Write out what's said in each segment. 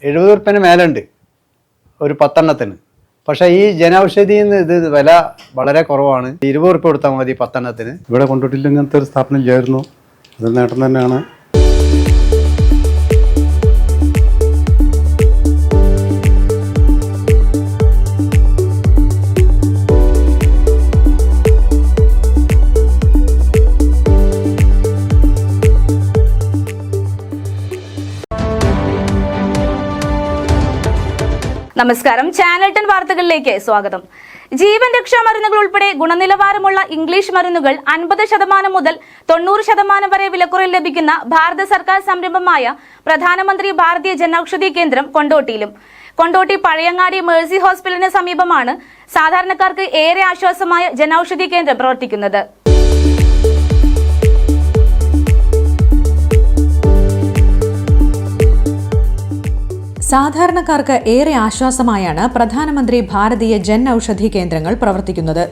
70 ഉറുപ്പിന് മേലുണ്ട് ഒരു 10 എണ്ണത്തിന്. പക്ഷേ ഈ ജനൌഷധിയിൽ നിന്ന് ഇത് വില വളരെ കുറവാണ്. 20 ഉറുപ്പ് കൊടുത്താൽ മതി 10 എണ്ണത്തിന്. ഇവിടെ കൊണ്ടോട്ടിയിൽ ഇങ്ങനത്തെ ഒരു സ്ഥാപനം ഇല്ലായിരുന്നു. അത് നേട്ടം തന്നെയാണ്. നമസ്കാരം, ചാനൽ 10 വാർത്തകളിലേക്ക് സ്വാഗതം. ജീവൻ രക്ഷാ മരുന്നുകൾ ഉൾപ്പെടെ ഗുണനിലവാരമുള്ള ഇംഗ്ലീഷ് മരുന്നുകൾ 50% മുതൽ 90% വരെ വിലക്കുറവിൽ ലഭിക്കുന്ന ഭാരത സർക്കാർ സംരംഭമായ പ്രധാനമന്ത്രി ഭാരതീയ ജനൌഷധി കേന്ദ്രം കൊണ്ടോട്ടിയിലും. കൊണ്ടോട്ടി പഴയങ്ങാടി മേഴ്സി ഹോസ്പിറ്റലിന് സമീപമാണ് സാധാരണക്കാർക്ക് ഏറെ ആശ്വാസമായ ജനൌഷധി കേന്ദ്രം പ്രവർത്തിക്കുന്നത്. സാധാരണക്കാർക്ക് ഏറെ ആശ്വാസമായാണ് പ്രധാനമന്ത്രി ഭാരതീയ ജൻ ഔഷധി കേന്ദ്രങ്ങൾ പ്രവർത്തിക്കുന്നത്.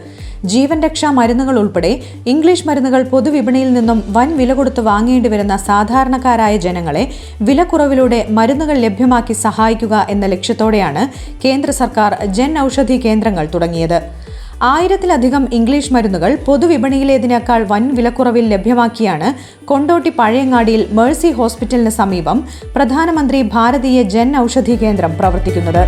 ജീവൻ രക്ഷാ മരുന്നുകൾ ഉൾപ്പെടെ ഇംഗ്ലീഷ് മരുന്നുകൾ പൊതുവിപണിയിൽ നിന്നും വൻ വില കൊടുത്ത് വാങ്ങേണ്ടി വരുന്ന സാധാരണക്കാരായ ജനങ്ങളെ വിലക്കുറവിലൂടെ മരുന്നുകൾ ലഭ്യമാക്കി സഹായിക്കുക എന്ന ലക്ഷ്യത്തോടെയാണ് കേന്ദ്ര സർക്കാർ ജൻ ഔഷധി കേന്ദ്രങ്ങൾ തുടങ്ങിയത്. 1000-ലധികം ഇംഗ്ലീഷ് മരുന്നുകൾ പൊതുവിപണിയിലേതിനേക്കാൾ വൻ വിലക്കുറവിൽ ലഭ്യമാക്കിയാണ് കൊണ്ടോട്ടി പഴയങ്ങാടിയിൽ മേഴ്സി ഹോസ്പിറ്റലിന് സമീപം പ്രധാനമന്ത്രി ഭാരതീയ ജൻ ഔഷധി കേന്ദ്രം പ്രവർത്തിക്കുന്നത്.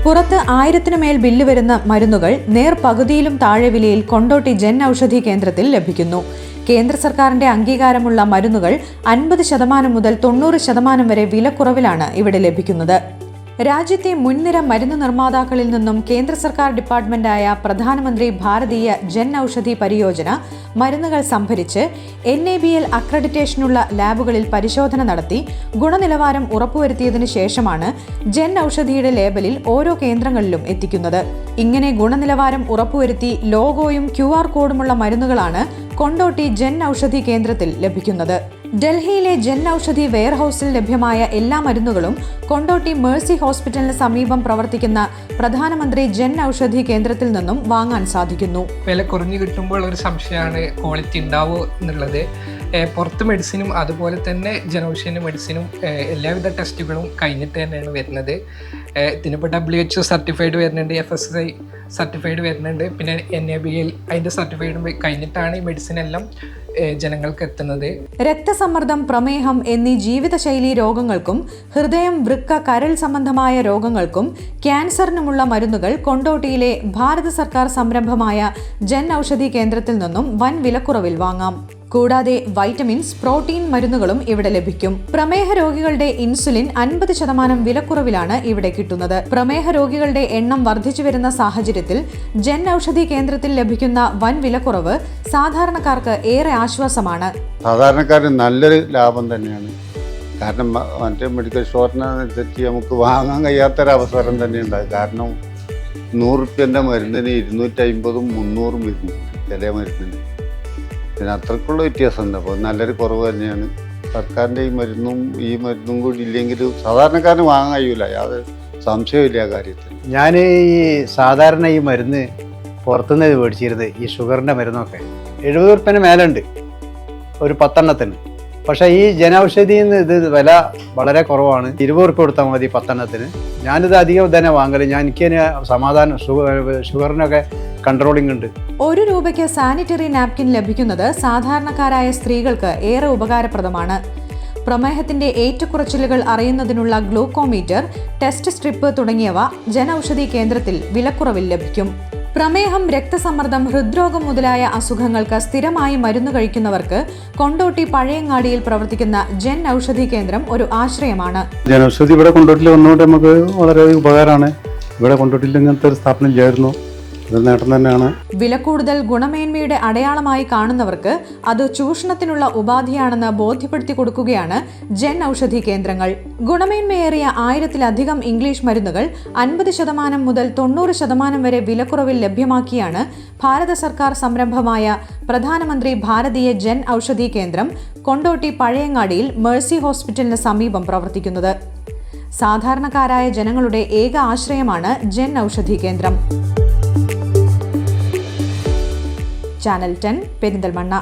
പുറത്ത് 1000-ന് മേൽ ബില്ല് വരുന്ന മരുന്നുകൾ പകുതിയിലും താഴെ വിലയിൽ കൊണ്ടോട്ടി ജൻ ഔഷധി കേന്ദ്രത്തിൽ ലഭിക്കുന്നു. കേന്ദ്ര സർക്കാരിന്റെ അംഗീകാരമുള്ള മരുന്നുകൾ 50% മുതൽ 90% വരെ വിലക്കുറവിലാണ് ഇവിടെ ലഭിക്കുന്നത്. രാജ്യത്തെ മുൻനിര മരുന്ന് നിർമ്മാതാക്കളിൽ നിന്നും കേന്ദ്ര സർക്കാർ ഡിപ്പാർട്ട്മെന്റായ പ്രധാനമന്ത്രി ഭാരതീയ ജൻ ഔഷധി പരിയോജന മരുന്നുകൾ സംഭരിച്ച് NABL അക്രഡിറ്റേഷനുള്ള ലാബുകളിൽ പരിശോധന നടത്തി ഗുണനിലവാരം ഉറപ്പുവരുത്തിയതിനു ശേഷമാണ് ജൻ ഔഷധിയുടെ ലേബലിൽ ഓരോ കേന്ദ്രങ്ങളിലും എത്തിക്കുന്നത്. ഇങ്ങനെ ഗുണനിലവാരം ഉറപ്പുവരുത്തി ലോഗോയും QR കോഡുമുള്ള മരുന്നുകളാണ് കൊണ്ടോട്ടി ജൻ ഔഷധി കേന്ദ്രത്തിൽ ലഭിക്കുന്നത്. ഡൽഹിയിലെ ജൻ ഔഷധി വെയർഹൌസിൽ ലഭ്യമായ എല്ലാ മരുന്നുകളും കൊണ്ടോട്ടി മേഴ്സി ഹോസ്പിറ്റലിന് സമീപം പ്രവർത്തിക്കുന്ന പ്രധാനമന്ത്രി ജൻ ഔഷധി കേന്ദ്രത്തിൽ നിന്നും വാങ്ങാൻ സാധിക്കുന്നു. വില കുറഞ്ഞു കിട്ടുമ്പോൾ ഒരു സംശയമാണ് ക്വാളിറ്റി ഉണ്ടാവുമോ എന്നുള്ളത്. പുറത്ത് മെഡിസിനും അതുപോലെ തന്നെ ജനൌഷധി മെഡിസിനും എല്ലാവിധ ടെസ്റ്റുകളും കഴിഞ്ഞിട്ട് തന്നെയാണ് വരുന്നത്. ഇതിനിപ്പോൾ WHO സർട്ടിഫൈഡ് വരുന്നുണ്ട്, FSSAI സർട്ടിഫൈഡ് വരുന്നുണ്ട്, പിന്നെ NABL അതിൻ്റെ സർട്ടിഫൈഡ് കഴിഞ്ഞിട്ടാണ് ഈ മെഡിസിൻ എല്ലാം ജനങ്ങൾക്ക് എത്തുന്നത്. രക്തസമ്മർദ്ദം, പ്രമേഹം എന്നീ ജീവിതശൈലി രോഗങ്ങൾക്കും ഹൃദയം, വൃക്ക, കരൾ സംബന്ധമായ രോഗങ്ങൾക്കും ക്യാൻസറിനുമുള്ള മരുന്നുകൾ കൊണ്ടോട്ടിയിലെ ഭാരത സർക്കാർ സംരംഭമായ ജൻ ഔഷധി കേന്ദ്രത്തിൽ നിന്നും വൻ വിലക്കുറവിൽ വാങ്ങാം. കൂടാതെ വൈറ്റമിൻസ്, പ്രോട്ടീൻ മരുന്നുകളും ഇവിടെ ലഭിക്കും. പ്രമേഹ രോഗികളുടെ ഇൻസുലിൻ 50% വിലക്കുറവിലാണ് ഇവിടെ കിട്ടുന്നത്. പ്രമേഹ രോഗികളുടെ എണ്ണം വർദ്ധിച്ചു വരുന്ന സാഹചര്യത്തിൽ ജൻ ഔഷധി കേന്ദ്രത്തിൽ ലഭിക്കുന്ന വൻ വിലക്കുറവ് സാധാരണക്കാർക്ക് ഏറെ ആശ്വാസമാണ്. സാധാരണക്കാരന് നല്ലൊരു ലാഭം തന്നെയാണ്. കാരണം മറ്റേ മെഡിക്കൽ സ്റ്റോറിനനുസരിച്ച് നമുക്ക് വാങ്ങാൻ കഴിയാത്തൊരവസരം തന്നെ ഉണ്ടാകും. കാരണം 100 ഉറുപ്പ്യൻ്റെ മരുന്നിന് 250-300 വരുന്നു ചില മരുന്നിന്. പിന്നെ അത്രക്കുള്ള വ്യത്യാസമുണ്ട്. അപ്പോൾ നല്ലൊരു കുറവ് തന്നെയാണ്. സർക്കാരിൻ്റെ ഈ മരുന്നും കൂടി ഇല്ലെങ്കിൽ സാധാരണക്കാരന് വാങ്ങാൻ കഴിയില്ല. യാതൊരു സംശയമില്ല ആ കാര്യത്തിൽ. ഞാൻ സാധാരണ ഈ മരുന്ന് പുറത്തുനിന്ന് മേടിച്ചിരുന്നത്, ഈ ഷുഗറിൻ്റെ മരുന്നൊക്കെ 70 ഉറുപ്പിന് മേലുണ്ട് ഒരു 10 എണ്ണത്തിന്. പക്ഷേ ഈ ജനൌഷധിയിൽ നിന്ന് ഇത് വില വളരെ കുറവാണ്. 20 ഉറുപ്പ് കൊടുത്താൽ മതി 10 എണ്ണത്തിന്. ഞാനിത് അധികം തന്നെ വാങ്ങല്. എനിക്ക് സമാധാനം, ഷുഗറിനൊക്കെ കൺട്രോളിംഗ് ഉണ്ട്. 1 രൂപയ്ക്ക് സാനിറ്ററി നാപ്കിൻ ലഭിക്കുന്നത് സാധാരണക്കാരായ സ്ത്രീകൾക്ക് ഏറെ ഉപകാരപ്രദമാണ്. പ്രമേഹത്തിന്റെ ഏറ്റക്കുറച്ചിലുകൾ അറിയുന്നതിനുള്ള ഗ്ലൂക്കോമീറ്റർ, ടെസ്റ്റ് സ്ട്രിപ്പ് തുടങ്ങിയവ ജൻ ഔഷധി കേന്ദ്രത്തിൽ വിലക്കുറവിൽ ലഭിക്കും. പ്രമേഹം, രക്തസമ്മർദ്ദം, ഹൃദ്രോഗം മുതലായ അസുഖങ്ങൾക്ക് സ്ഥിരമായി മരുന്ന് കഴിക്കുന്നവർക്ക് കൊണ്ടോട്ടി പഴയങ്ങാടിയിൽ പ്രവർത്തിക്കുന്ന ജൻ ഔഷധി കേന്ദ്രം ഒരു ആശ്രയമാണ്. ജനൌഷധി ഇവിടെ കൊണ്ടോട്ടിൽ വന്നുകൊണ്ട് നമുക്ക് വളരെ ഉപകാരമാണ്. ഇവിടെ കൊണ്ടോട്ടിയിൽ ഇങ്ങനത്തെ ഒരു സ്ഥാപനം ഇല്ലായിരുന്നു. അത് നേട്ടം തന്നെയാണ്. വില കൂടുതൽ ഗുണമേന്മയുടെ അടയാളമായി കാണുന്നവർക്ക് അത് ചൂഷണത്തിനുള്ള ഉപാധിയാണെന്ന് ബോധ്യപ്പെടുത്തി കൊടുക്കുകയാണ് ജൻ ഔഷധി കേന്ദ്രങ്ങൾ. ഗുണമേന്മയേറിയ 1000-ലധികം ഇംഗ്ലീഷ് മരുന്നുകൾ 50% മുതൽ 90% വരെ വിലക്കുറവിൽ ലഭ്യമാക്കിയാണ് ഭാരത സർക്കാർ സംരംഭമായ പ്രധാനമന്ത്രി ഭാരതീയ ജൻ ഔഷധി കേന്ദ്രം കൊണ്ടോട്ടി പഴയങ്ങാടിയിൽ മേഴ്സി ഹോസ്പിറ്റലിന് സമീപം പ്രവർത്തിക്കുന്നത്. സാധാരണക്കാരായ ജനങ്ങളുടെ ഏക ആശ്രയമാണ് ജൻ ഔഷധി കേന്ദ്രം. ചാനൽ 10 പെരിന്തൽമണ്ണ.